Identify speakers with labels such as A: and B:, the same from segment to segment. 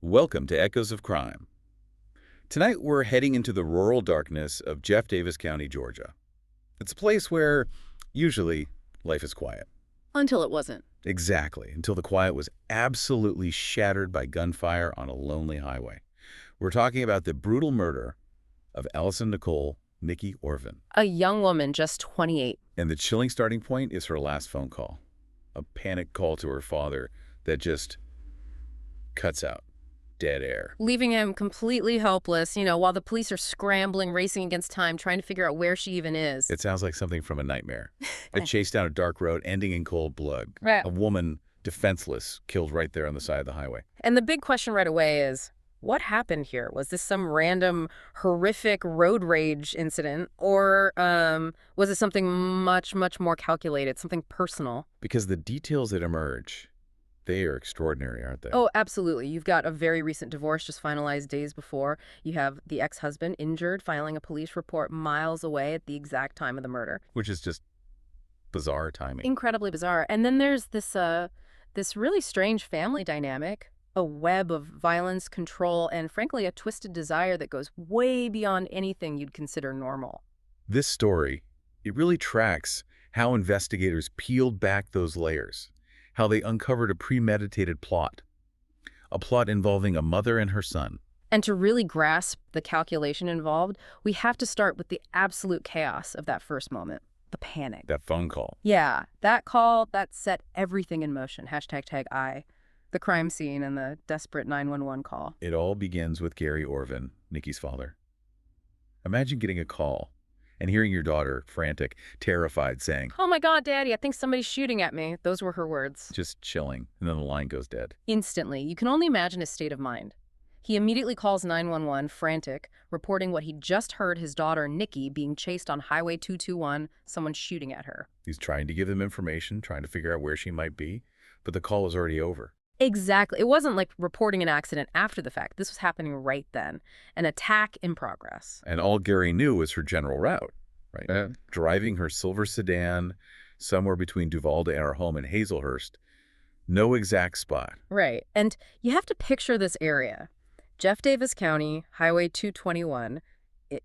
A: Welcome to Echoes of Crime. Tonight we're heading into the rural darkness of Jeff Davis County, Georgia. It's a place where, usually, life is quiet.
B: Until it wasn't.
A: Exactly, until the quiet was absolutely shattered by gunfire on a lonely highway. We're talking about the brutal murder of Allison Nicole Nikki Orvin.
B: A young woman, just 28.
A: And the chilling starting point is her last phone call. A panic call to her father that just cuts out. Dead air.
B: Leaving him completely helpless, while the police are scrambling, racing against time, trying to figure out where she even is.
A: It sounds like something from a nightmare. A chase down a dark road ending in cold blood.
B: Right.
A: A woman, defenseless, killed right there on the side of the highway.
B: And the big question right away is, what happened here? Was this some random, horrific road rage incident? Or was it something much, much more calculated, something personal?
A: Because the details that emerge, they are extraordinary, aren't they?
B: Oh, absolutely. You've got a very recent divorce just finalized days before. You have the ex-husband injured, filing a police report miles away at the exact time of the murder.
A: Which is just bizarre timing.
B: Incredibly bizarre. And then there's this really strange family dynamic, a web of violence, control, and frankly, a twisted desire that goes way beyond anything you'd consider normal.
A: This story, it really tracks how investigators peeled back those layers, how they uncovered a premeditated plot, a plot involving a mother and her son.
B: And to really grasp the calculation involved, we have to start with the absolute chaos of that first moment, the panic.
A: That phone call.
B: Yeah, that call, that set everything in motion. #I. The crime scene and the desperate 911 call.
A: It all begins with Gary Orvin, Nikki's father. Imagine getting a call and hearing your daughter, frantic, terrified, saying,
B: "Oh my God, Daddy, I think somebody's shooting at me." Those were her words.
A: just chilling, and then the line goes dead.
B: Instantly, you can only imagine his state of mind. He immediately calls 911, frantic, reporting what he'd just heard his daughter, Nikki, being chased on Highway 221, someone shooting at her.
A: He's trying to give them information, trying to figure out where she might be, but the call was already over.
B: Exactly. It wasn't like reporting an accident after the fact. This was happening right then. An attack in progress.
A: And all Gary knew was her general route, right? Driving her silver sedan somewhere between Duvalda and our home in Hazelhurst. No exact spot.
B: Right. And you have to picture this area. Jeff Davis County, Highway 221.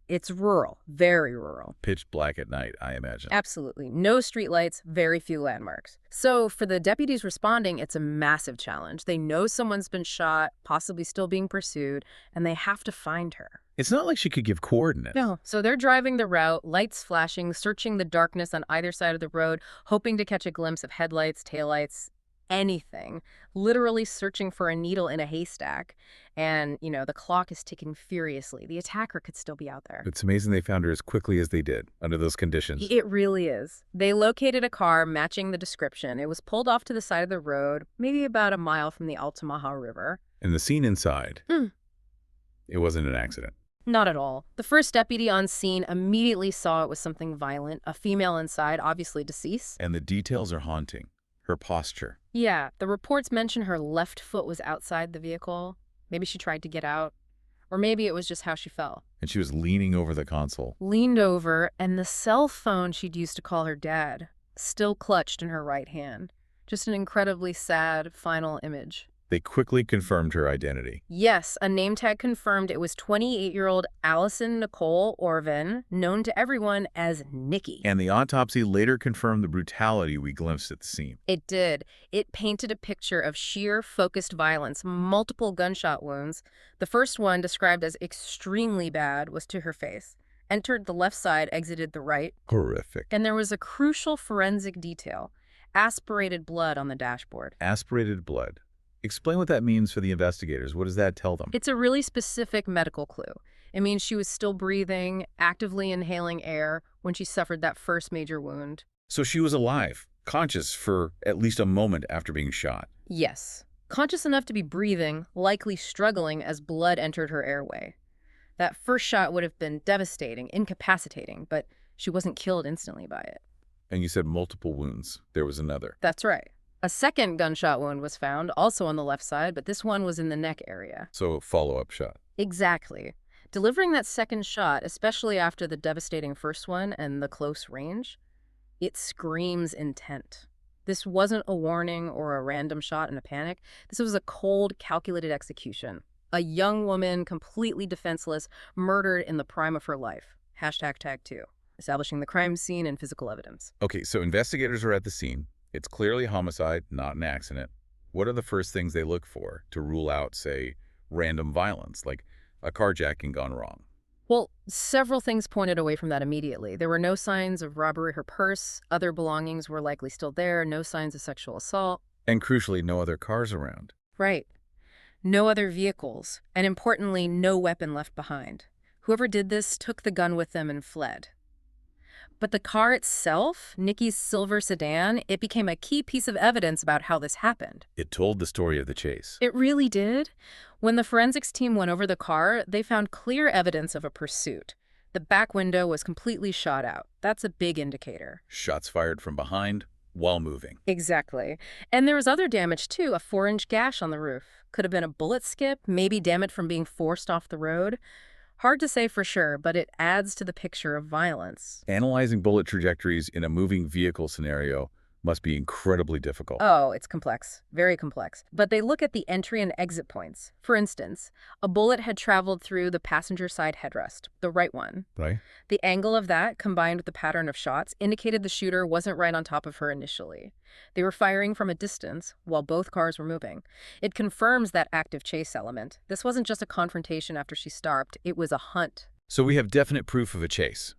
B: It's rural, very rural.
A: Pitch black at night, I imagine.
B: Absolutely. No streetlights, very few landmarks. So for the deputies responding, it's a massive challenge. They know someone's been shot, possibly still being pursued, and they have to find her.
A: It's not like she could give coordinates.
B: No. So they're driving the route, lights flashing, searching the darkness on either side of the road, hoping to catch a glimpse of headlights, taillights, anything, literally searching for a needle in a haystack. And, the clock is ticking furiously. The attacker could still be out there.
A: It's amazing they found her as quickly as they did under those conditions.
B: It really is. They located a car matching the description. It was pulled off to the side of the road, maybe about a mile from the Altamaha River.
A: And the scene inside, it wasn't an accident.
B: Not at all. The first deputy on scene immediately saw it was something violent, a female inside, obviously deceased.
A: And the details are haunting. Her posture.
B: Yeah, the reports mention her left foot was outside the vehicle. Maybe she tried to get out. Or maybe it was just how she fell.
A: And she was leaning over the console.
B: Leaned over, and the cell phone she'd used to call her dad, still clutched in her right hand. Just an incredibly sad final image.
A: They quickly confirmed her identity.
B: Yes, a name tag confirmed it was 28-year-old Allison Nicole Orvin, known to everyone as Nikki.
A: And the autopsy later confirmed the brutality we glimpsed at the scene.
B: It did. It painted a picture of sheer, focused violence, multiple gunshot wounds. The first one, described as extremely bad, was to her face. Entered the left side, exited the right.
A: Horrific.
B: And there was a crucial forensic detail. Aspirated blood on the dashboard.
A: Aspirated blood. Explain what that means for the investigators. What does that tell them?
B: It's a really specific medical clue. It means she was still breathing, actively inhaling air when she suffered that first major wound.
A: So she was alive, conscious for at least a moment after being shot.
B: Yes. Conscious enough to be breathing, likely struggling as blood entered her airway. That first shot would have been devastating, incapacitating, but she wasn't killed instantly by it.
A: And you said multiple wounds. There was another.
B: That's right. A second gunshot wound was found, also on the left side, but this one was in the neck area.
A: So a follow-up shot.
B: Exactly. Delivering that second shot, especially after the devastating first one and the close range, it screams intent. This wasn't a warning or a random shot in a panic. This was a cold, calculated execution. A young woman, completely defenseless, murdered in the prime of her life. Hashtag tag 2. Establishing the crime scene and physical evidence.
A: Okay, so investigators are at the scene. It's clearly a homicide, not an accident. What are the first things they look for to rule out, say, random violence, like a carjacking gone wrong?
B: Well, several things pointed away from that immediately. There were no signs of robbery. Her purse, other belongings were likely still there, no signs of sexual assault.
A: And crucially, no other cars around.
B: Right. No other vehicles, and importantly, no weapon left behind. Whoever did this took the gun with them and fled. But the car itself, Nikki's silver sedan, it became a key piece of evidence about how this happened.
A: It told the story of the chase.
B: It really did. When the forensics team went over the car, they found clear evidence of a pursuit. The back window was completely shot out. That's a big indicator.
A: Shots fired from behind while moving.
B: Exactly. And there was other damage too, a 4-inch gash on the roof. Could have been a bullet skip, maybe damage from being forced off the road. Hard to say for sure, but it adds to the picture of violence.
A: Analyzing bullet trajectories in a moving vehicle scenario must be incredibly difficult.
B: Oh, it's complex. Very complex. But they look at the entry and exit points. For instance, a bullet had traveled through the passenger side headrest, the right one.
A: Right?
B: The angle of that, combined with the pattern of shots, indicated the shooter wasn't right on top of her initially. They were firing from a distance while both cars were moving. It confirms that active chase element. This wasn't just a confrontation after she stopped, it was a hunt.
A: So we have definite proof of a chase.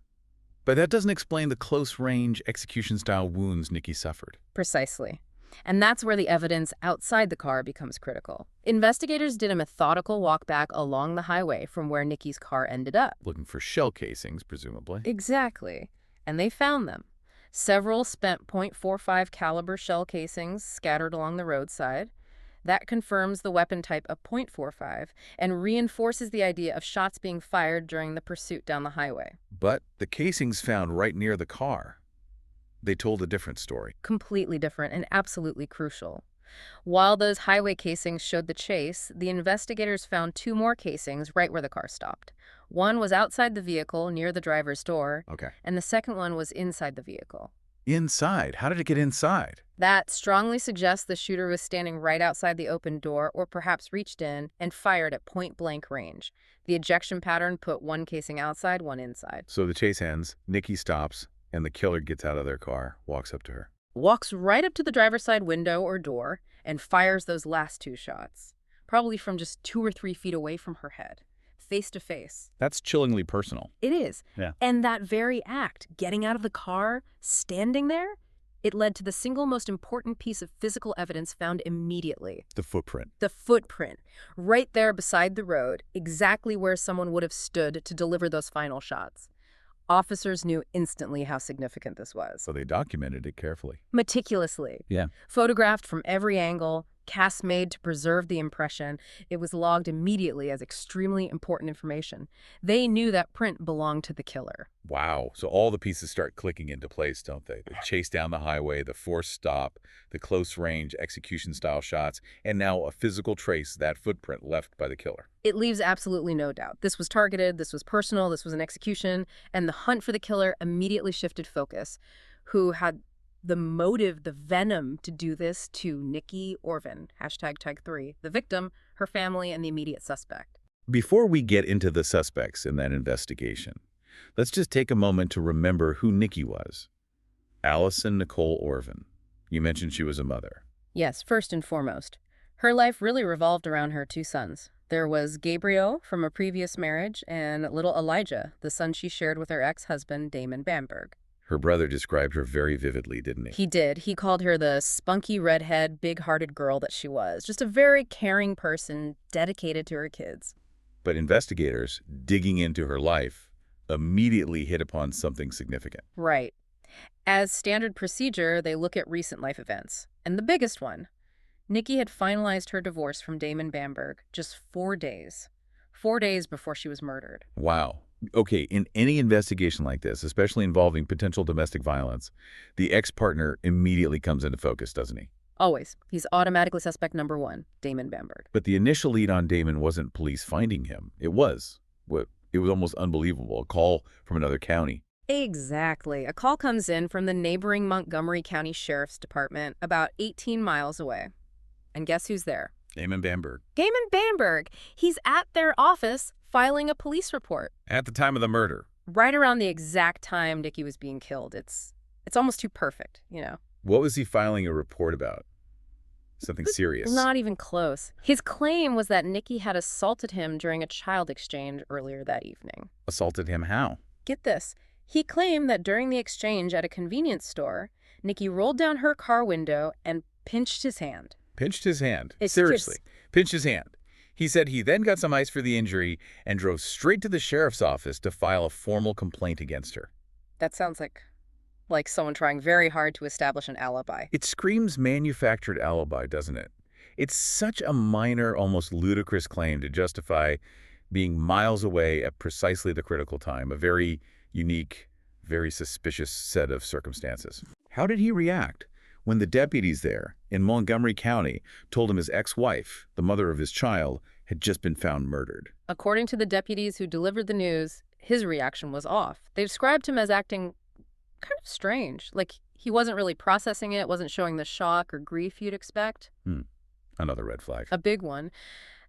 A: But that doesn't explain the close-range, execution-style wounds Nikki suffered.
B: Precisely. And that's where the evidence outside the car becomes critical. Investigators did a methodical walk back along the highway from where Nikki's car ended up.
A: Looking for shell casings, presumably.
B: Exactly. And they found them. Several spent .45 caliber shell casings scattered along the roadside. That confirms the weapon type of .45 and reinforces the idea of shots being fired during the pursuit down the highway.
A: But the casings found right near the car, they told a different story.
B: Completely different and absolutely crucial. While those highway casings showed the chase, the investigators found 2 more casings right where the car stopped. One was outside the vehicle near the driver's door,
A: Okay.
B: and the second one was inside the vehicle.
A: Inside? How did it get inside?
B: That strongly suggests the shooter was standing right outside the open door or perhaps reached in and fired at point-blank range. The ejection pattern put one casing outside, one inside.
A: So the chase ends, Nikki stops, and the killer gets out of their car, walks up to her.
B: Walks right up to the driver's side window or door and fires those last 2 shots, probably from just 2 or 3 feet away from her head, face to face.
A: That's chillingly personal.
B: It is.
A: Yeah.
B: And that very act, getting out of the car, standing there, it led to the single most important piece of physical evidence found immediately.
A: The footprint.
B: The footprint, right there beside the road, exactly where someone would have stood to deliver those final shots. Officers knew instantly how significant this was.
A: So they documented it carefully.
B: Meticulously.
A: Yeah.
B: Photographed from every angle, casts made to preserve the impression. It was logged immediately as extremely important information. They knew that print belonged to the killer.
A: Wow. So all the pieces start clicking into place, don't they? The chase down the highway, the forced stop, the close-range execution-style shots, and now a physical trace, that footprint left by the killer.
B: It leaves absolutely no doubt. This was targeted, this was personal, this was an execution, and the hunt for the killer immediately shifted focus. Who had the motive, the venom to do this to Nikki Orvin, hashtag tag 3, the victim, her family, and the immediate suspect.
A: Before we get into the suspects in that investigation, let's just take a moment to remember who Nikki was. Allison Nicole Orvin. You mentioned she was a mother.
B: Yes, first and foremost. Her life really revolved around her 2 sons. There was Gabriel from a previous marriage and little Elijah, the son she shared with her ex-husband, Damon Bamberg.
A: Her brother described her very vividly, didn't he?
B: He did. He called her the spunky redhead, big-hearted girl that she was. Just a very caring person, dedicated to her kids.
A: But investigators, digging into her life, immediately hit upon something significant.
B: Right. As standard procedure, they look at recent life events. And the biggest one, Nikki had finalized her divorce from Damon Bamberg just 4 days. 4 days before she was murdered.
A: Wow. Okay, in any investigation like this, especially involving potential domestic violence, the ex-partner immediately comes into focus, doesn't he?
B: Always. He's automatically suspect number 1, Damon Bamberg.
A: But the initial lead on Damon wasn't police finding him. It was almost unbelievable, a call from another county.
B: Exactly. A call comes in from the neighboring Montgomery County Sheriff's Department about 18 miles away. And guess who's there?
A: Damon Bamberg.
B: Damon Bamberg. He's at their office filing a police report.
A: At the time of the murder.
B: Right around the exact time Nikki was being killed. It's almost too perfect, you know.
A: What was he filing a report about? Something serious.
B: Not even close. His claim was that Nikki had assaulted him during a child exchange earlier that evening.
A: Assaulted him how?
B: Get this. He claimed that during the exchange at a convenience store, Nikki rolled down her car window and pinched his hand.
A: Pinched his hand.
B: It's
A: Seriously.
B: just-
A: Pinched his hand. He said he then got some ice for the injury and drove straight to the sheriff's office to file a formal complaint against her.
B: That sounds like someone trying very hard to establish an alibi.
A: It screams manufactured alibi, doesn't it? It's such a minor, almost ludicrous claim to justify being miles away at precisely the critical time, a very unique, very suspicious set of circumstances. How did he react when the deputies there in Montgomery County told him his ex-wife, the mother of his child, had just been found murdered?
B: According to the deputies who delivered the news, his reaction was off. They described him as acting kind of strange, like he wasn't really processing it, wasn't showing the shock or grief you'd expect.
A: Another red flag.
B: A big one.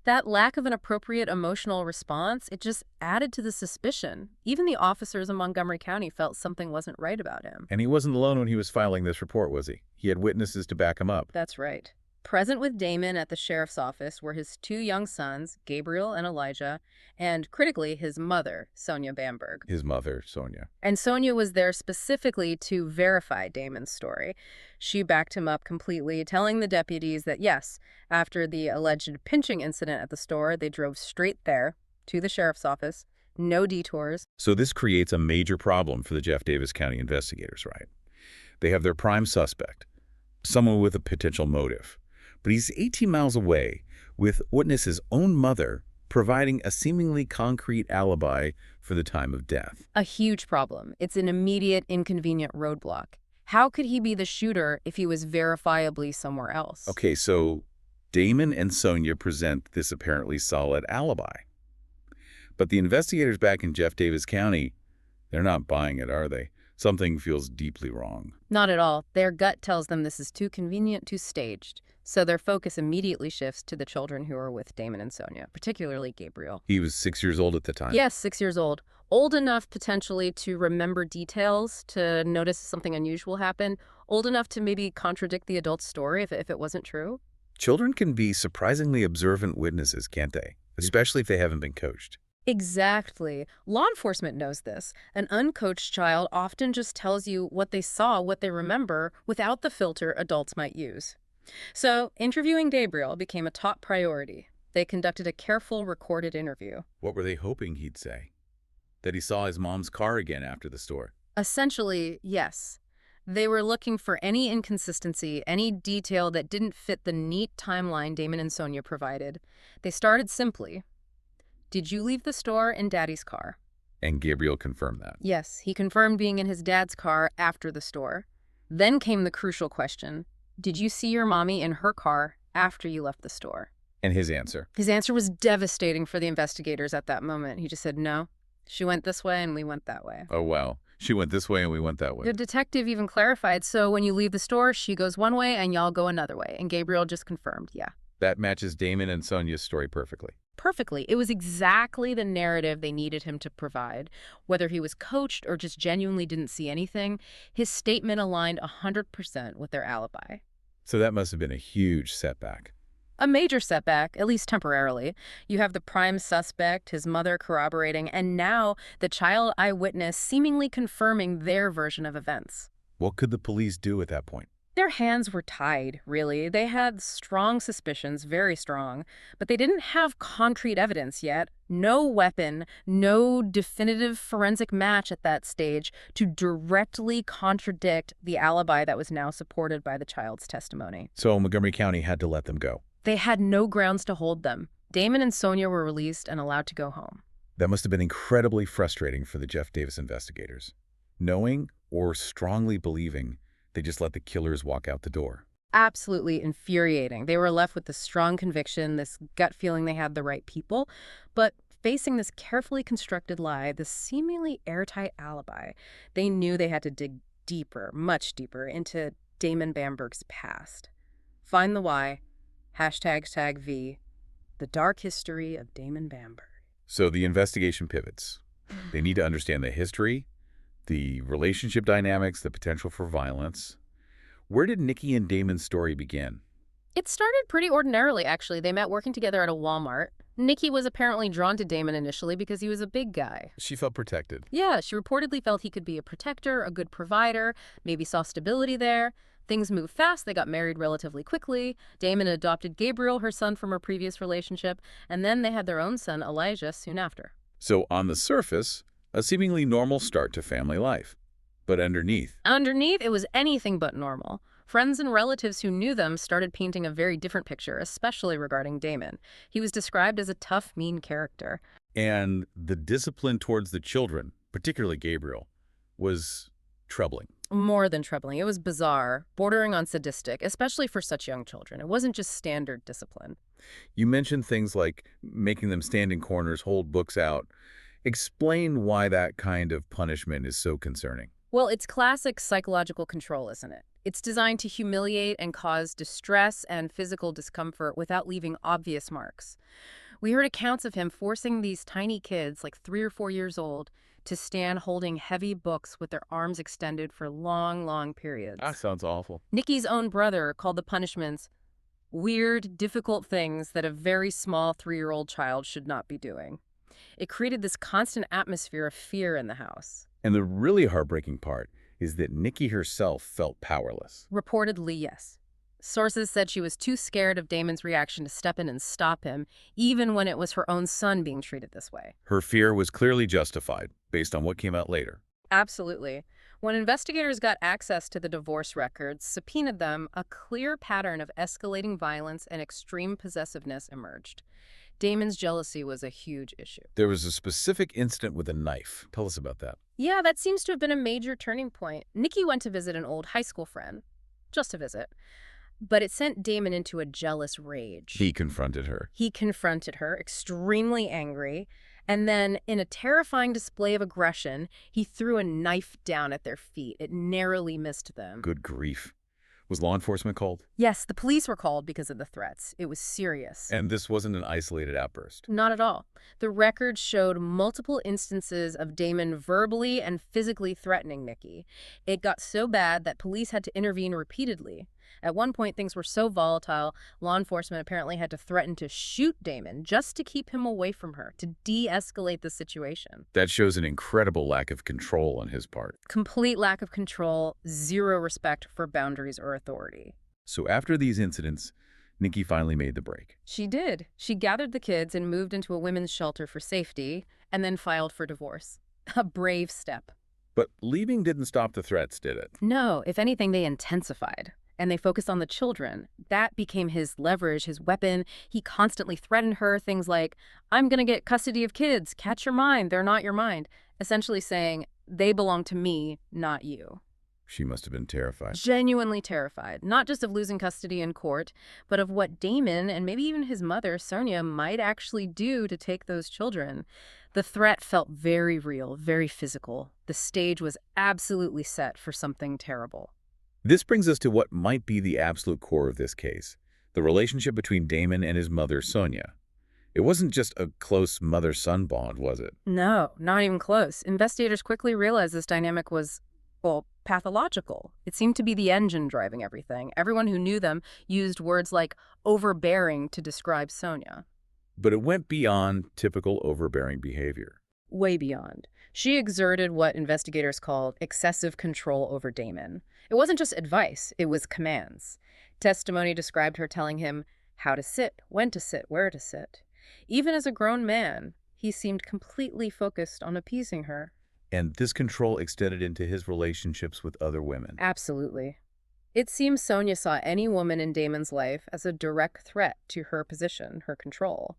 B: That lack of an appropriate emotional response, it just added to the suspicion. Even the officers in Montgomery County felt something wasn't right about him.
A: And he wasn't alone when he was filing this report, was he? He had witnesses to back him up.
B: That's right. Present with Damon at the sheriff's office were his two young sons, Gabriel and Elijah, and, critically, his mother, Sonia Bamberg.
A: His mother, Sonia.
B: And Sonia was there specifically to verify Damon's story. She backed him up completely, telling the deputies that, yes, after the alleged pinching incident at the store, they drove straight there to the sheriff's office, no detours.
A: So this creates a major problem for the Jeff Davis County investigators, right? They have their prime suspect, someone with a potential motive. But he's 18 miles away, with witness's own mother providing a seemingly concrete alibi for the time of death.
B: A huge problem. It's an immediate, inconvenient roadblock. How could he be the shooter if he was verifiably somewhere else?
A: Okay, so Damon and Sonia present this apparently solid alibi. But the investigators back in Jeff Davis County, they're not buying it, are they? Something feels deeply wrong.
B: Not at all. Their gut tells them this is too convenient, too staged. So their focus immediately shifts to the children who are with Damon and Sonia, particularly Gabriel.
A: He was 6 years old at the time.
B: Yes, 6 years old. Old enough potentially to remember details, to notice something unusual happen. Old enough to maybe contradict the adult's story if it wasn't true.
A: Children can be surprisingly observant witnesses, can't they? Especially if they haven't been coached.
B: Exactly. Law enforcement knows this. An uncoached child often just tells you what they saw, what they remember, without the filter adults might use. So, interviewing Gabriel became a top priority. They conducted a careful, recorded interview.
A: What were they hoping he'd say? That he saw his mom's car again after the store?
B: Essentially, yes. They were looking for any inconsistency, any detail that didn't fit the neat timeline Damon and Sonia provided. They started simply. Did you leave the store in Daddy's car?
A: And Gabriel confirmed that.
B: Yes, he confirmed being in his dad's car after the store. Then came the crucial question. Did you see your mommy in her car after you left the store?
A: And his answer?
B: His answer was devastating for the investigators at that moment. He just said, no, she went this way and we went that way.
A: Oh, wow. She went this way and we went that way.
B: The detective even clarified, so when you leave the store, she goes one way and y'all go another way. And Gabriel just confirmed, yeah.
A: That matches Damon and Sonia's story perfectly.
B: Perfectly. It was exactly the narrative they needed him to provide. Whether he was coached or just genuinely didn't see anything, his statement aligned 100% with their alibi.
A: So that must have been a huge setback.
B: A major setback, at least temporarily. You have the prime suspect, his mother corroborating, and now the child eyewitness seemingly confirming their version of events.
A: What could the police do at that point?
B: Their hands were tied, really. They had strong suspicions, very strong, but they didn't have concrete evidence yet. No weapon, no definitive forensic match at that stage to directly contradict the alibi that was now supported by the child's testimony.
A: So Montgomery County had to let them go.
B: They had no grounds to hold them. Damon and Sonia were released and allowed to go home.
A: That must have been incredibly frustrating for the Jeff Davis investigators. Knowing or strongly believing they just let the killers walk out the door.
B: Absolutely infuriating. They were left with this strong conviction, this gut feeling they had the right people, but facing this carefully constructed lie, this seemingly airtight alibi, they knew they had to dig deeper, much deeper, into Damon Bamberg's past. Find the why, #V. The Dark History of Damon Bamber.
A: So the investigation pivots. They need to understand the history, the relationship dynamics, the potential for violence. Where did Nikki and Damon's story begin?
B: It started pretty ordinarily, actually. They met working together at a Walmart. Nikki was apparently drawn to Damon initially because he was a big guy.
A: She felt protected.
B: Yeah, she reportedly felt he could be a protector, a good provider, maybe saw stability there. Things moved fast. They got married relatively quickly. Damon adopted Gabriel, her son from her previous relationship, and then they had their own son, Elijah, soon after.
A: So on the surface, a seemingly normal start to family life. But underneath,
B: Underneath, it was anything but normal. Friends and relatives who knew them started painting a very different picture, especially regarding Damon. He was described as a tough, mean character.
A: and the discipline towards the children, particularly Gabriel, was troubling.
B: More than troubling. It was bizarre, bordering on sadistic, especially for such young children. It wasn't just standard discipline.
A: You mentioned things like making them stand in corners, hold books out. Explain why that kind of punishment is so concerning.
B: Well, it's classic psychological control, isn't it? It's designed to humiliate and cause distress and physical discomfort without leaving obvious marks. We heard accounts of him forcing these tiny kids, like 3 or 4 years old, to stand holding heavy books with their arms extended for long, long periods.
A: That sounds awful.
B: Nikki's own brother called the punishments weird, difficult things that a very small 3-year-old child should not be doing. It created this constant atmosphere of fear in the house.
A: And the really heartbreaking part is that Nikki herself felt powerless.
B: Reportedly, yes. Sources said she was too scared of Damon's reaction to step in and stop him, even when it was her own son being treated this way.
A: Her fear was clearly justified, based on what came out later.
B: Absolutely. When investigators got access to the divorce records, subpoenaed them, a clear pattern of escalating violence and extreme possessiveness emerged. Damon's jealousy was a huge issue.
A: There was a specific incident with a knife. Tell us about that.
B: Yeah, that seems to have been a major turning point. Nikki went to visit an old high school friend. Just to visit. But it sent Damon into a jealous rage.
A: He confronted her.
B: He confronted her, extremely angry, and then, in a terrifying display of aggression, he threw a knife down at their feet. It narrowly missed them.
A: Good grief. Was law enforcement called?
B: Yes, the police were called because of the threats. It was serious.
A: And this wasn't an isolated outburst.
B: Not at all. The records showed multiple instances of Damon verbally and physically threatening Nikki. It got so bad that police had to intervene repeatedly. At one point, things were so volatile, law enforcement apparently had to threaten to shoot Damon just to keep him away from her, to de-escalate the situation.
A: That shows an incredible lack of control on his part.
B: Complete lack of control, zero respect for boundaries or authority.
A: So after these incidents, Nikki finally made the break.
B: She did. She gathered the kids and moved into a women's shelter for safety, and then filed for divorce. A brave step.
A: But leaving didn't stop the threats, did it?
B: No, if anything, they intensified. And they focused on the children. That became his leverage, his weapon. He constantly threatened her, things like, I'm going to get custody of kids. Catch your mind. They're not your mind. Essentially saying, they belong to me, not you.
A: She must have been terrified.
B: Genuinely terrified, not just of losing custody in court, but of what Damon and maybe even his mother, Sonia, might actually do to take those children. The threat felt very real, very physical. The stage was absolutely set for something terrible.
A: This brings us to what might be the absolute core of this case, the relationship between Damon and his mother, Sonia. It wasn't just a close mother-son bond, was it?
B: No, not even close. Investigators quickly realized this dynamic was, well, pathological. It seemed to be the engine driving everything. Everyone who knew them used words like overbearing to describe Sonia.
A: But it went beyond typical overbearing behavior.
B: Way beyond. She exerted what investigators called excessive control over Damon. It wasn't just advice, it was commands. Testimony described her telling him how to sit, when to sit, where to sit. Even as a grown man, he seemed completely focused on appeasing her.
A: And this control extended into his relationships with other women.
B: Absolutely. It seems Sonia saw any woman in Damon's life as a direct threat to her position, her control.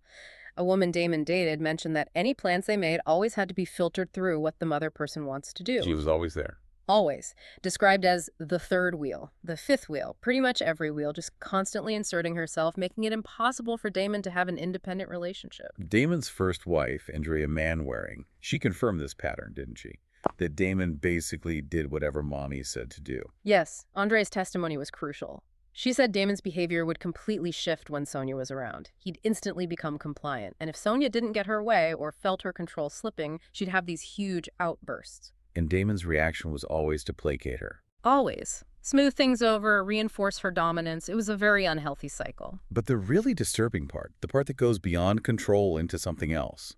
B: A woman Damon dated mentioned that any plans they made always had to be filtered through what the mother person wants to do.
A: She was always there.
B: Always. Described as the third wheel, the fifth wheel, pretty much every wheel, just constantly inserting herself, making it impossible for Damon to have an independent relationship.
A: Damon's first wife, Andrea Manwaring, she confirmed this pattern, didn't she? That Damon basically did whatever mommy said to do.
B: Yes, Andre's testimony was crucial. She said Damon's behavior would completely shift when Sonia was around. He'd instantly become compliant, and if Sonia didn't get her way or felt her control slipping, she'd have these huge outbursts.
A: And Damon's reaction was always to placate her.
B: Always. Smooth things over, reinforce her dominance. It was a very unhealthy cycle.
A: But the really disturbing part, the part that goes beyond control into something else,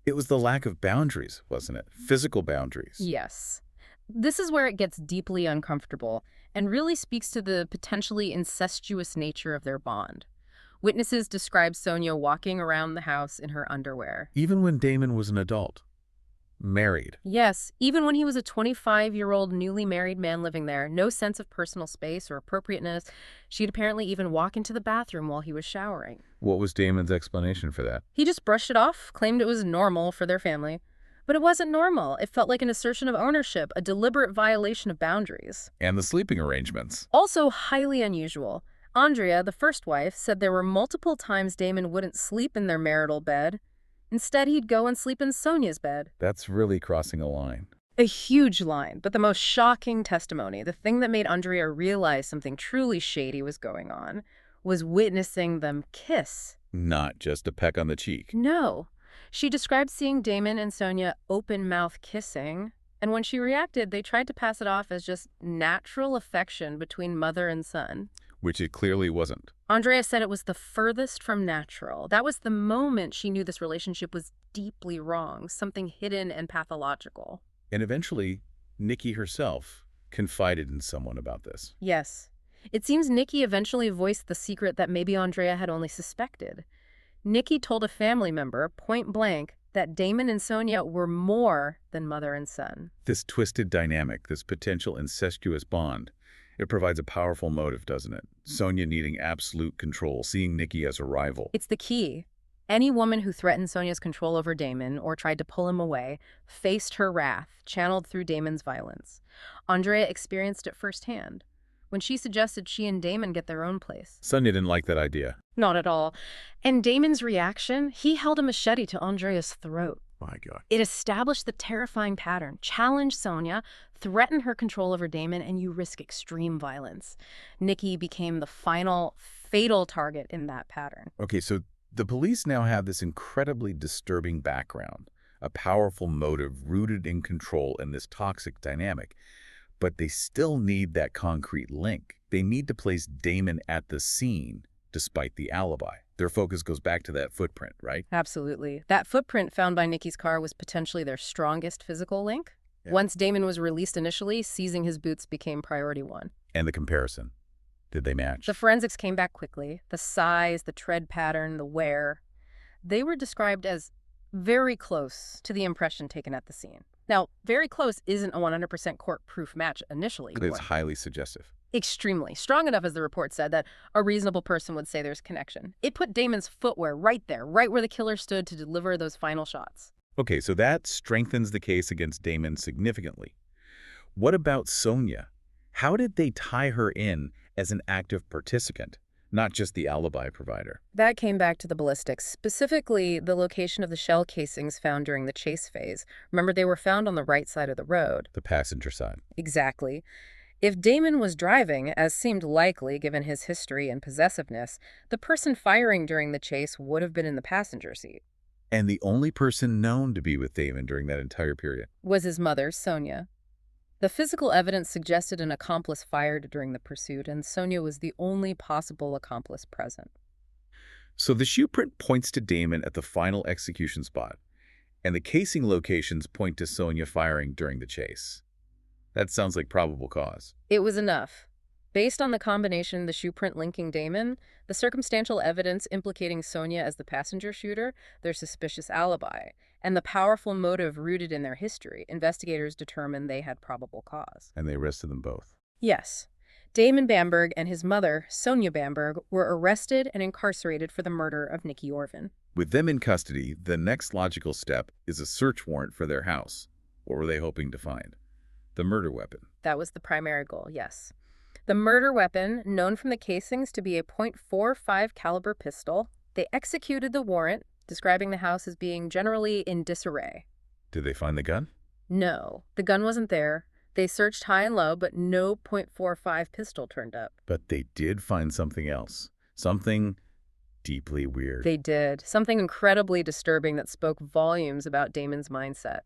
A: it was the lack of boundaries, wasn't it? Physical boundaries.
B: Yes. This is where it gets deeply uncomfortable and really speaks to the potentially incestuous nature of their bond. Witnesses describe Sonia walking around the house in her underwear.
A: Even when Damon was an adult, married.
B: Yes, even when he was a 25-year-old newly married man living there, no sense of personal space or appropriateness. She'd apparently even walk into the bathroom while he was showering.
A: What was Damon's explanation for that?
B: He just brushed it off, claimed it was normal for their family. But it wasn't normal. It felt like an assertion of ownership, a deliberate violation of boundaries.
A: And the sleeping arrangements.
B: Also highly unusual. Andrea, the first wife, said there were multiple times Damon wouldn't sleep in their marital bed. Instead, he'd go and sleep in Sonia's bed.
A: That's really crossing a line.
B: A huge line, but the most shocking testimony, the thing that made Andrea realize something truly shady was going on, was witnessing them kiss.
A: Not just a peck on the cheek.
B: No. She described seeing Damon and Sonia open-mouth kissing, and when she reacted, they tried to pass it off as just natural affection between mother and son.
A: Which it clearly wasn't.
B: Andrea said it was the furthest from natural. That was the moment she knew this relationship was deeply wrong, something hidden and pathological.
A: And eventually, Nikki herself confided in someone about this.
B: Yes. It seems Nikki eventually voiced the secret that maybe Andrea had only suspected. Nikki told a family member, point blank, that Damon and Sonia were more than mother and son.
A: This twisted dynamic, this potential incestuous bond, it provides a powerful motive, doesn't it? Sonia needing absolute control, seeing Nikki as a rival.
B: It's the key. Any woman who threatened Sonia's control over Damon or tried to pull him away faced her wrath, channeled through Damon's violence. Andrea experienced it firsthand when she suggested she and Damon get their own place.
A: Sonia didn't like that idea.
B: Not at all. And Damon's reaction, he held a machete to Andrea's throat.
A: My God.
B: It established the terrifying pattern. Challenge Sonia, threaten her control over Damon, and you risk extreme violence. Nikki became the final, fatal target in that pattern.
A: Okay, so the police now have this incredibly disturbing background, a powerful motive rooted in control and this toxic dynamic. But they still need that concrete link. They need to place Damon at the scene despite the alibi. Their focus goes back to that footprint, right?
B: Absolutely. That footprint found by Nikki's car was potentially their strongest physical link.
A: Yeah.
B: Once Damon was released initially, seizing his boots became priority one.
A: And the comparison. Did they match?
B: The forensics came back quickly. The size, the tread pattern, the wear. They were described as very close to the impression taken at the scene. Now, very close isn't a 100% court-proof match initially.
A: But it's highly suggestive.
B: Extremely. Strong enough, as the report said, that a reasonable person would say there's connection. It put Damon's footwear right there, right where the killer stood to deliver those final shots.
A: Okay, so that strengthens the case against Damon significantly. What about Sonia? How did they tie her in as an active participant, not just the alibi provider?
B: That came back to the ballistics, specifically the location of the shell casings found during the chase phase. Remember, they were found on the right side of the road.
A: The passenger side.
B: Exactly. If Damon was driving, as seemed likely given his history and possessiveness, the person firing during the chase would have been in the passenger seat.
A: And the only person known to be with Damon during that entire period
B: Was his mother, Sonia. The physical evidence suggested an accomplice fired during the pursuit, and Sonia was the only possible accomplice present.
A: So the shoe print points to Damon at the final execution spot, and the casing locations point to Sonia firing during the chase. That sounds like probable cause.
B: It was enough. Based on the combination, the shoe print linking Damon, the circumstantial evidence implicating Sonia as the passenger shooter, their suspicious alibi, and the powerful motive rooted in their history, investigators determined they had probable cause.
A: And they arrested them both.
B: Yes. Damon Bamberg and his mother, Sonia Bamberg, were arrested and incarcerated for the murder of Nikki Orvin.
A: With them in custody, the next logical step is a search warrant for their house. What were they hoping to find? The murder weapon.
B: That was the primary goal, yes. The murder weapon, known from the casings to be a .45 caliber pistol, they executed the warrant, describing the house as being generally in disarray.
A: Did they find the gun?
B: No, the gun wasn't there. They searched high and low, but no .45 pistol turned up.
A: But they did find something else. Something deeply weird.
B: They did. Something incredibly disturbing that spoke volumes about Damon's mindset.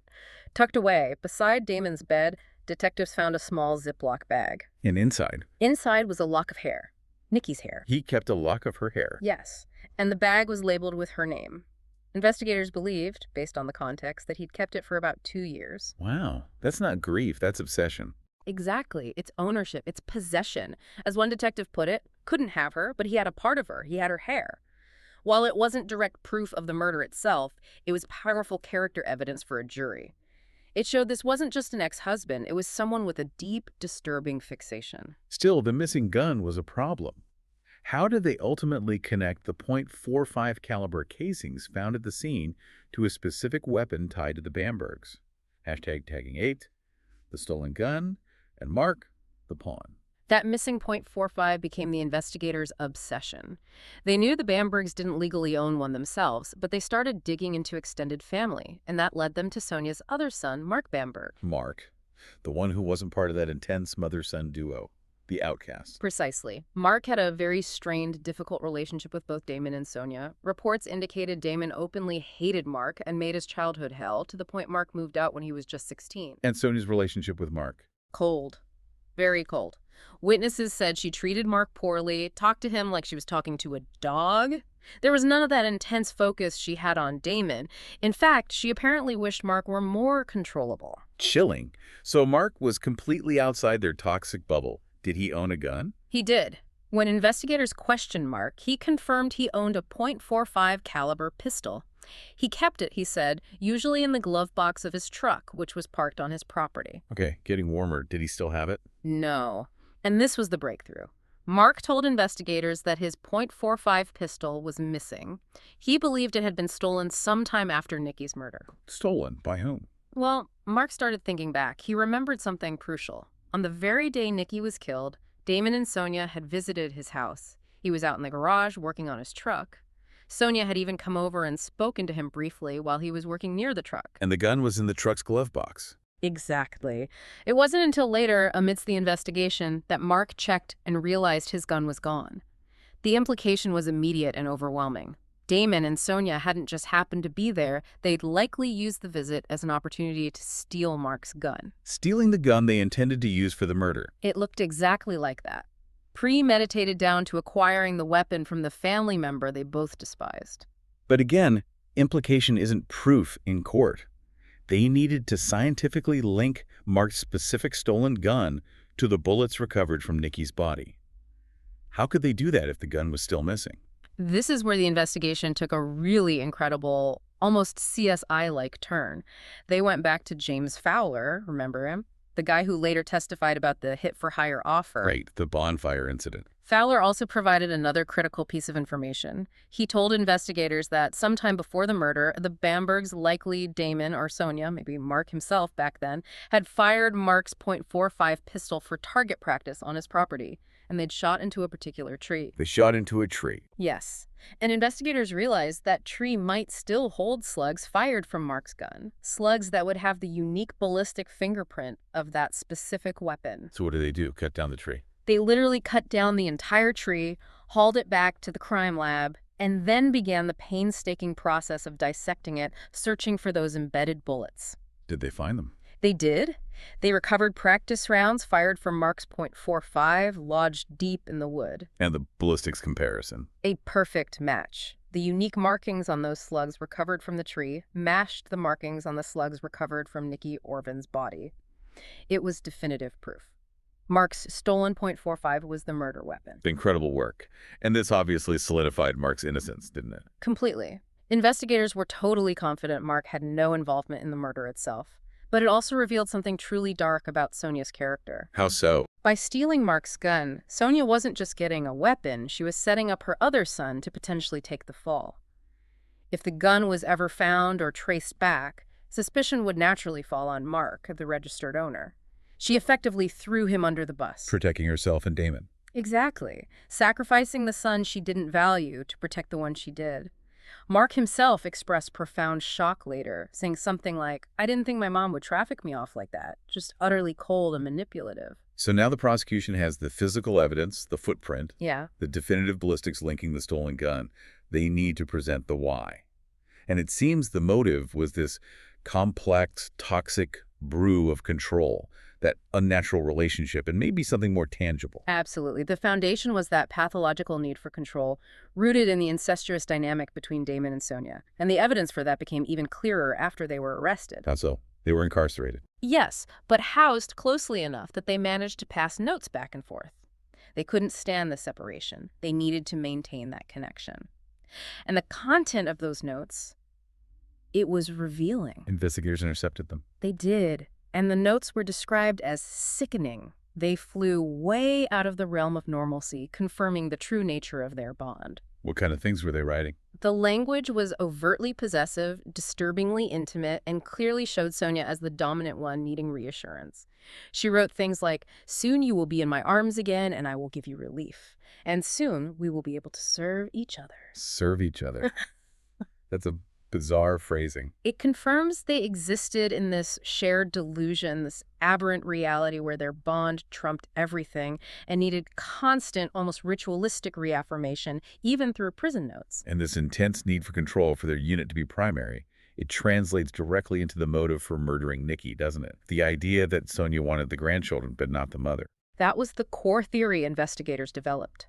B: Tucked away, beside Damon's bed, detectives found a small Ziploc bag.
A: And inside,
B: Inside was a lock of hair. Nikki's hair.
A: he kept a lock of her hair.
B: Yes, and the bag was labeled with her name. Investigators believed, based on the context, that he'd kept it for about 2 years.
A: Wow, that's not grief, that's obsession.
B: Exactly. It's ownership. It's possession. As one detective put it, couldn't have her, but he had a part of her. He had her hair. While it wasn't direct proof of the murder itself, it was powerful character evidence for a jury. It showed this wasn't just an ex-husband, it was someone with a deep, disturbing fixation.
A: Still, the missing gun was a problem. How did they ultimately connect the .45 caliber casings found at the scene to a specific weapon tied to the Bambergs? Hashtag tagging 8, the stolen gun, and Mark, the pawn.
B: That missing .45 became the investigators' obsession. They knew the Bambergs didn't legally own one themselves, but they started digging into extended family, and that led them to Sonia's other son, Mark Bamberg.
A: Mark, the one who wasn't part of that intense mother-son duo, the outcast.
B: Precisely. Mark had a very strained, difficult relationship with both Damon and Sonia. Reports indicated Damon openly hated Mark and made his childhood hell, to the point Mark moved out when he was just 16.
A: And Sonia's relationship with Mark.
B: Cold. Very cold. Witnesses said she treated Mark poorly, talked to him like she was talking to a dog. There was none of that intense focus she had on Damon. In fact, she apparently wished Mark were more controllable.
A: Chilling. So Mark was completely outside their toxic bubble. Did he own a gun?
B: He did. When investigators questioned Mark, he confirmed he owned a .45 caliber pistol. He kept it, he said, usually in the glove box of his truck, which was parked on his property.
A: Okay, getting warmer. Did he still have it?
B: No. And this was the breakthrough. Mark told investigators that his .45 pistol was missing. He believed it had been stolen sometime after Nikki's murder.
A: Stolen. By whom?
B: Well, Mark started thinking back. He remembered something crucial. On the very day Nikki was killed, Damon and Sonia had visited his house. He was out in the garage working on his truck. Sonia had even come over and spoken to him briefly while he was working near the truck.
A: And the gun was in the truck's glove box.
B: Exactly. It wasn't until later, amidst the investigation, that Mark checked and realized his gun was gone. The implication was immediate and overwhelming. Damon and Sonia hadn't just happened to be there, they'd likely used the visit as an opportunity to steal Mark's gun.
A: Stealing the gun they intended to use for the murder.
B: It looked exactly like that. Premeditated down to acquiring the weapon from the family member they both despised.
A: But again, implication isn't proof in court. They needed to scientifically link Mark's specific stolen gun to the bullets recovered from Nikki's body. How could they do that if the gun was still missing?
B: This is where the investigation took a really incredible, almost CSI-like turn. They went back to James Fowler, remember him? The guy who later testified about the hit-for-hire offer.
A: Right, the bonfire incident.
B: Fowler also provided another critical piece of information. He told investigators that sometime before the murder, the Bambergs, likely Damon or Sonia, maybe Mark himself back then, had fired Mark's .45 pistol for target practice on his property, and they'd shot into a particular tree.
A: They shot into a tree.
B: Yes. And investigators realized that tree might still hold slugs fired from Mark's gun, slugs that would have the unique ballistic fingerprint of that specific weapon.
A: So what did they do? Cut down the tree?
B: They literally cut down the entire tree, hauled it back to the crime lab, and then began the painstaking process of dissecting it, searching for those embedded bullets.
A: Did they find them?
B: They did. They recovered practice rounds fired from Mark's .45, lodged deep in the wood.
A: And the ballistics comparison.
B: A perfect match. The unique markings on those slugs recovered from the tree matched the markings on the slugs recovered from Nikki Orvin's body. It was definitive proof. Mark's stolen .45 was the murder weapon.
A: Incredible work. And this obviously solidified Mark's innocence, didn't it?
B: Completely. Investigators were totally confident Mark had no involvement in the murder itself. But it also revealed something truly dark about Sonia's character.
A: How so?
B: By stealing Mark's gun, Sonia wasn't just getting a weapon, she was setting up her other son to potentially take the fall. If the gun was ever found or traced back, suspicion would naturally fall on Mark, the registered owner. She effectively threw him under the bus.
A: Protecting herself and Damon.
B: Exactly. Sacrificing the son she didn't value to protect the one she did. Mark himself expressed profound shock later, saying something like, "I didn't think my mom would traffic me off like that. Just utterly cold and manipulative."
A: So now the prosecution has the physical evidence, the footprint,
B: Yeah.
A: the definitive ballistics linking the stolen gun. They need to present the why. And it seems the motive was this complex, toxic brew of control, that unnatural relationship, and maybe something more tangible.
B: Absolutely. The foundation was that pathological need for control, rooted in the incestuous dynamic between Damon and Sonia. And the evidence for that became even clearer after they were arrested.
A: How so? They were incarcerated.
B: Yes, but housed closely enough that they managed to pass notes back and forth. They couldn't stand the separation. They needed to maintain that connection. And the content of those notes, it was revealing.
A: Investigators intercepted them.
B: They did. And the notes were described as sickening. They flew way out of the realm of normalcy, confirming the true nature of their bond.
A: What kind of things were they writing?
B: The language was overtly possessive, disturbingly intimate, and clearly showed Sonia as the dominant one needing reassurance. She wrote things like, "Soon you will be in my arms again, and I will give you relief. And soon we will be able to serve each other."
A: Serve each other. That's a bizarre phrasing.
B: It confirms they existed in this shared delusion, this aberrant reality where their bond trumped everything and needed constant, almost ritualistic reaffirmation, even through prison notes.
A: And this intense need for control for their unit to be primary, it translates directly into the motive for murdering Nikki, doesn't it? The idea that Sonia wanted the grandchildren, but not the mother.
B: That was the core theory investigators developed.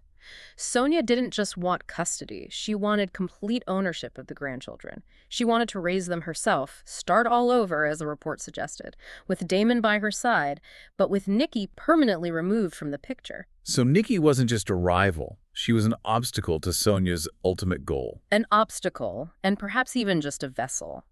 B: Sonia didn't just want custody. She wanted complete ownership of the grandchildren. She wanted to raise them herself, start all over, as the report suggested, with Damon by her side, but with Nikki permanently removed from the picture.
A: So Nikki wasn't just a rival. She was an obstacle to Sonia's ultimate goal.
B: An obstacle, and perhaps even just a vessel.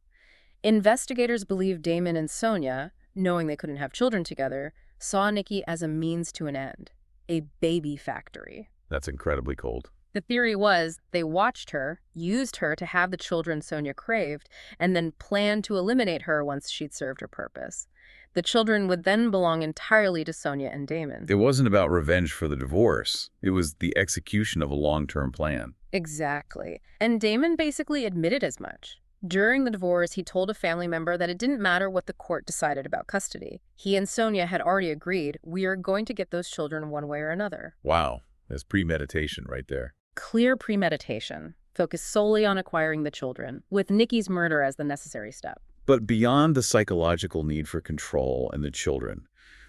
B: Investigators believe Damon and Sonia, knowing they couldn't have children together, saw Nikki as a means to an end, a baby factory.
A: That's incredibly cold.
B: The theory was they watched her, used her to have the children Sonia craved, and then planned to eliminate her once she'd served her purpose. The children would then belong entirely to Sonia and Damon.
A: It wasn't about revenge for the divorce. It was the execution of a long-term plan.
B: Exactly. And Damon basically admitted as much. During the divorce, he told a family member that it didn't matter what the court decided about custody. He and Sonia had already agreed, "We are going to get those children one way or another."
A: Wow. That's premeditation right there.
B: Clear premeditation, focused solely on acquiring the children, with Nikki's murder as the necessary step.
A: But beyond the psychological need for control and the children,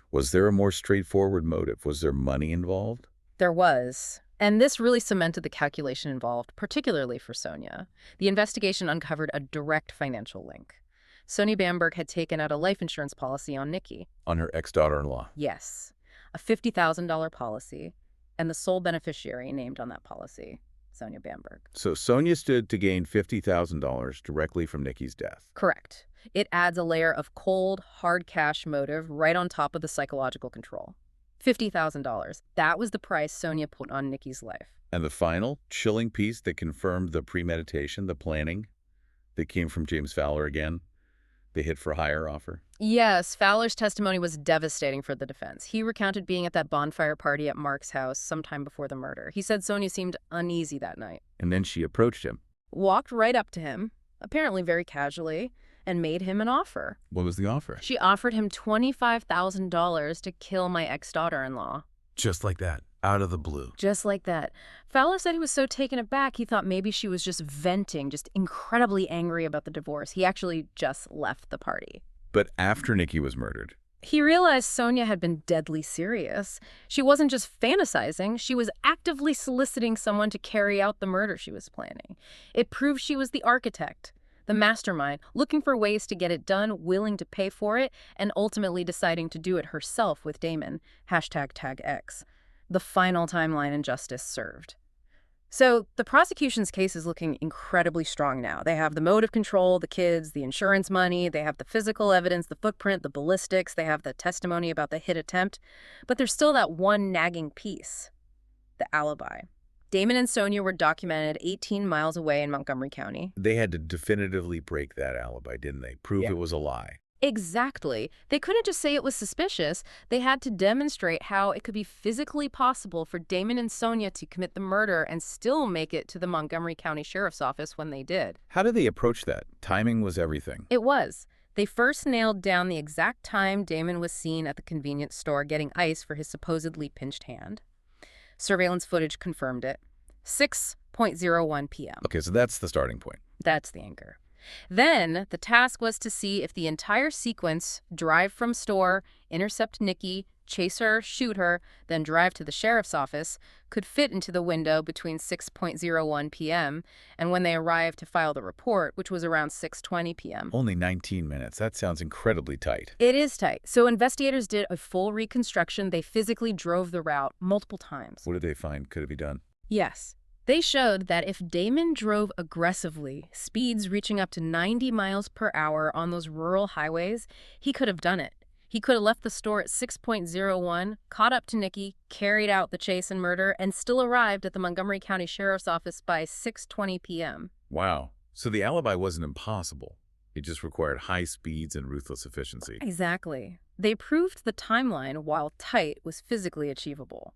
A: was there a more straightforward motive? Was there money involved?
B: There was. And this really cemented the calculation involved, particularly for Sonia. The investigation uncovered a direct financial link. Sonia Bamberg had taken out a life insurance policy on Nikki.
A: On her ex-daughter-in-law.
B: Yes, a $50,000 policy, and the sole beneficiary named on that policy, Sonia Bamberg.
A: So Sonia stood to gain $50,000 directly from Nikki's death.
B: Correct. It adds a layer of cold, hard cash motive right on top of the psychological control. $50,000. That was the price Sonia put on Nikki's life.
A: And the final, chilling piece that confirmed the premeditation, the planning, that came from James Fowler again, the hit-for-hire offer.
B: Yes, Fowler's testimony was devastating for the defense. He recounted being at that bonfire party at Mark's house sometime before the murder. He said Sonia seemed uneasy that night.
A: And then she approached him.
B: Walked right up to him, apparently very casually, and made him an offer.
A: What was the offer?
B: She offered him $25,000 to kill my ex-daughter-in-law.
A: Just like that, out of the blue.
B: Just like that. Fowler said he was so taken aback he thought maybe she was just venting, just incredibly angry about the divorce. He actually just left the party.
A: But after Nikki was murdered.
B: He realized Sonia had been deadly serious. She wasn't just fantasizing, she was actively soliciting someone to carry out the murder she was planning. It proved she was the architect, the mastermind, looking for ways to get it done, willing to pay for it, and ultimately deciding to do it herself with Damon. #TagX. The final timeline and justice served. So the prosecution's case is looking incredibly strong now. They have the motive control, the kids, the insurance money, they have the physical evidence, the footprint, the ballistics, they have the testimony about the hit attempt. But there's still that one nagging piece, the alibi. Damon and Sonia were documented 18 miles away in Montgomery County.
A: They had to definitively break that alibi, didn't they? Prove it was a lie.
B: Exactly. They couldn't just say it was suspicious. They had to demonstrate how it could be physically possible for Damon and Sonia to commit the murder and still make it to the Montgomery County Sheriff's Office when they did.
A: How did they approach that? Timing was everything.
B: It was. They first nailed down the exact time Damon was seen at the convenience store getting ice for his supposedly pinched hand. Surveillance footage confirmed it. 6:01 p.m.
A: Okay, so that's the starting point.
B: That's the anchor. Then the task was to see if the entire sequence, drive from store, intercept Nikki, chase her, shoot her, then drive to the sheriff's office, could fit into the window between 6:01 p.m. and when they arrived to file the report, which was around 6:20 p.m.
A: Only 19 minutes. That sounds incredibly tight.
B: It is tight. So investigators did a full reconstruction. They physically drove the route multiple times.
A: What did they find could be done?
B: Yes. They showed that if Damon drove aggressively, speeds reaching up to 90 miles per hour on those rural highways, he could have done it. He could have left the store at 6:01, caught up to Nikki, carried out the chase and murder, and still arrived at the Montgomery County Sheriff's Office by 6:20 p.m.
A: Wow. So the alibi wasn't impossible. It just required high speeds and ruthless efficiency.
B: Exactly. They proved the timeline, while tight, was physically achievable.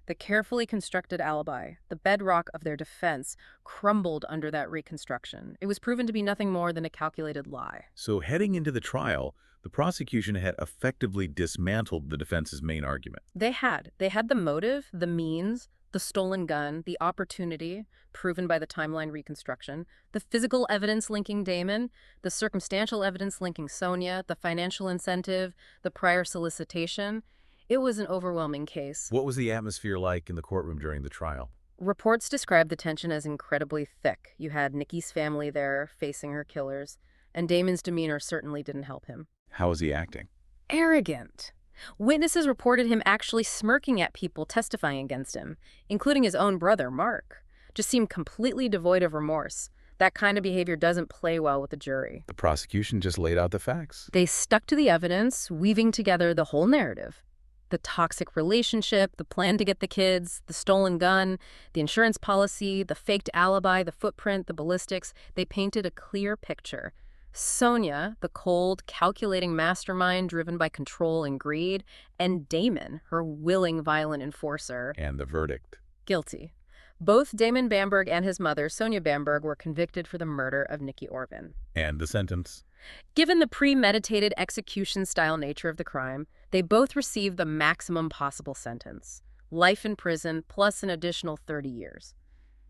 B: The carefully constructed alibi, the bedrock of their defense, crumbled under that reconstruction. It was proven to be nothing more than a calculated lie.
A: So heading into the trial, the prosecution had effectively dismantled the defense's main argument.
B: They had. They had the motive, the means, the stolen gun, the opportunity, proven by the timeline reconstruction, the physical evidence linking Damon, the circumstantial evidence linking Sonia, the financial incentive, the prior solicitation. It was an overwhelming case.
A: What was the atmosphere like in the courtroom during the trial?
B: Reports described the tension as incredibly thick. You had Nikki's family there facing her killers, and Damon's demeanor certainly didn't help him.
A: How was he acting?
B: Arrogant. Witnesses reported him actually smirking at people testifying against him, including his own brother, Mark. Just seemed completely devoid of remorse. That kind of behavior doesn't play well with the jury.
A: The prosecution just laid out the facts.
B: They stuck to the evidence, weaving together the whole narrative. The toxic relationship, the plan to get the kids, the stolen gun, the insurance policy, the faked alibi, the footprint, the ballistics. They painted a clear picture. Sonia, the cold, calculating mastermind driven by control and greed, and Damon, her willing, violent enforcer.
A: And the verdict?
B: Guilty. Both Damon Bamberg and his mother, Sonia Bamberg, were convicted for the murder of Nikki Orvin.
A: And the sentence?
B: Given the premeditated execution-style nature of the crime, they both received the maximum possible sentence, life in prison plus an additional 30 years.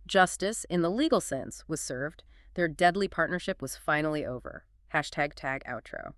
B: Justice, in the legal sense, was served. Their deadly partnership was finally over. #tag outro.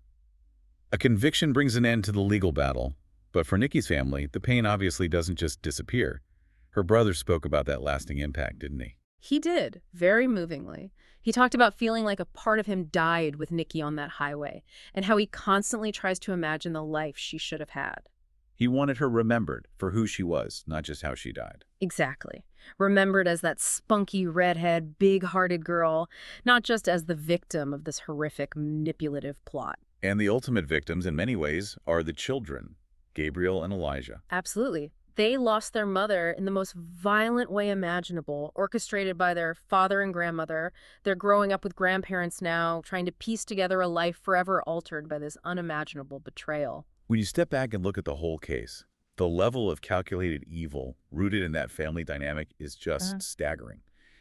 A: A conviction brings an end to the legal battle, but for Nikki's family, the pain obviously doesn't just disappear. Her brother spoke about that lasting impact, didn't he?
B: He did, very movingly. He talked about feeling like a part of him died with Nikki on that highway, and how he constantly tries to imagine the life she should have had.
A: He wanted her remembered for who she was, not just how she died.
B: Exactly. Remembered as that spunky, redhead, big-hearted girl, not just as the victim of this horrific, manipulative plot.
A: And the ultimate victims, in many ways, are the children, Gabriel and Elijah.
B: Absolutely. They lost their mother in the most violent way imaginable, orchestrated by their father and grandmother. They're growing up with grandparents now, trying to piece together a life forever altered by this unimaginable betrayal.
A: When you step back and look at the whole case, the level of calculated evil rooted in that family dynamic is just staggering.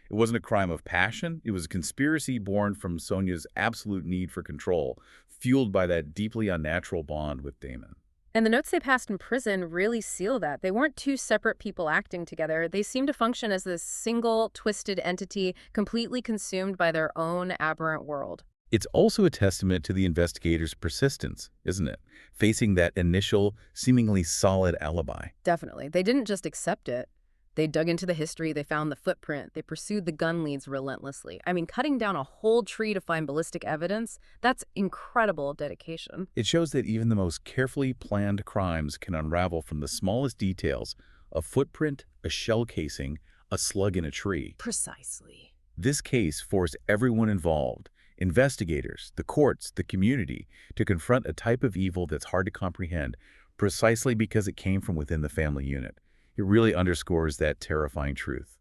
A: It wasn't a crime of passion. It was a conspiracy born from Sonia's absolute need for control, fueled by that deeply unnatural bond with Damon.
B: And the notes they passed in prison really seal that. They weren't two separate people acting together. They seemed to function as this single, twisted entity, completely consumed by their own aberrant world.
A: It's also a testament to the investigators' persistence, isn't it? Facing that initial, seemingly solid alibi.
B: Definitely. They didn't just accept it. They dug into the history, they found the footprint, they pursued the gun leads relentlessly. I mean, cutting down a whole tree to find ballistic evidence, that's incredible dedication.
A: It shows that even the most carefully planned crimes can unravel from the smallest details: a footprint, a shell casing, a slug in a tree.
B: Precisely.
A: This case forced everyone involved, investigators, the courts, the community, to confront a type of evil that's hard to comprehend precisely because it came from within the family unit. It really underscores that terrifying truth.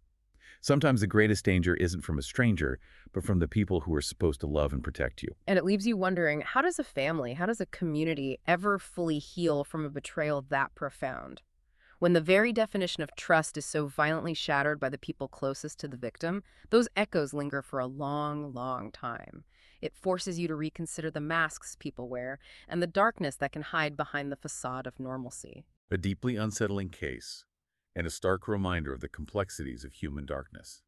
A: Sometimes the greatest danger isn't from a stranger, but from the people who are supposed to love and protect you.
B: And it leaves you wondering, how does a family, how does a community ever fully heal from a betrayal that profound? When the very definition of trust is so violently shattered by the people closest to the victim, those echoes linger for a long, long time. It forces you to reconsider the masks people wear and the darkness that can hide behind the facade of normalcy.
A: A deeply unsettling case, and a stark reminder of the complexities of human darkness.